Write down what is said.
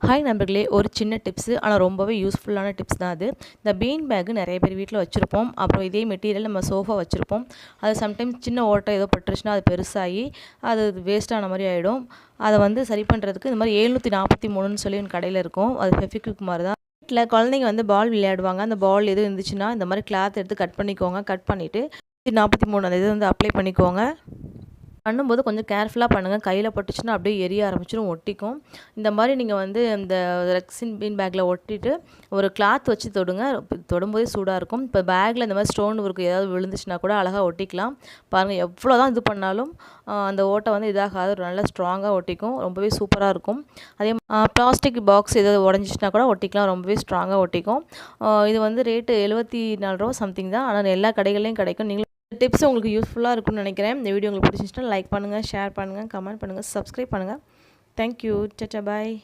Hi நண்பர்களே, ஒரு சின்ன டிப்ஸு, ஆனால் ரொம்பவே யூஸ்ஃபுல்லான டிப்ஸ் தான் அது. இந்த பீன் பேக்கு நிறைய பேர் வீட்டில் வச்சுருப்போம். அப்புறம் இதே மெட்டீரியல் நம்ம சோஃபா வச்சுருப்போம். அது சம்டைம்ஸ் சின்ன ஓட்டை ஏதோ பட்டுருச்சுன்னா அது பெருசாகி அது வேஸ்ட்டான மாதிரி ஆகிடும். அதை வந்து சரி பண்ணுறதுக்கு இந்த மாதிரி 743ன்னு சொல்லி ஒரு கடையில் இருக்கும். அது ஃபெவிக்விக் மாதிரி தான். வீட்டில் குழந்தைங்க வந்து பால் விளையாடுவாங்க. அந்த பால் எதுவும் இருந்துச்சுன்னா இந்த மாதிரி கிளாத் எடுத்து கட் பண்ணிக்கோங்க. கட் பண்ணிவிட்டு 43 அந்த இது வந்து அப்ளை பண்ணிக்கோங்க. பண்ணும்போது கொஞ்சம் கேர்ஃபுல்லாக பண்ணுங்கள். கையில் பட்டுச்சுன்னா அப்படியே எரிய ஆரம்பிச்சிடும், ஒட்டிக்கும். இந்த மாதிரி நீங்கள் வந்து இந்த ரெக்ஸின் பீன் பேக்கில் ஒட்டிட்டு ஒரு கிளாத் வச்சு தொடுங்க. தொடும்போதே சூடாக இருக்கும். இப்போ பேக்கில் இந்த மாதிரி ஸ்டோன் ஒர்க் ஏதாவது விழுந்துச்சுன்னா கூட அழகாக ஒட்டிக்கலாம். பாருங்கள், எவ்வளோ தான் இது பண்ணாலும் அந்த ஓட்டை வந்து இதாகாது, நல்லா ஸ்ட்ராங்காக ஒட்டிக்கும். ரொம்பவே சூப்பராக இருக்கும். அதே பிளாஸ்டிக் பாக்ஸ் ஏதாவது உடஞ்சிச்சின்னா கூட ஒட்டிக்கலாம். ரொம்பவே ஸ்ட்ராங்காக ஒட்டிக்கும். இது வந்து ரேட்டு 74 ரூபா சம்திங் தான். ஆனால் எல்லா கடைகள்லையும் கிடைக்கும். நீங்களும் டிப்ஸ் உங்களுக்கு யூஸ்ஃபுல்லாக இருக்கும்னு நினைக்கிறேன். இந்த வீடியோ உங்களுக்கு பிடிச்சிருந்துச்சுன்னா லைக் பண்ணுங்கள், ஷேர் பண்ணுங்கள், கமெண்ட் பண்ணுங்கள், சப்ஸ்கிரைப் பண்ணுங்கள். தேங்க்யூ. சச்சா பாய்.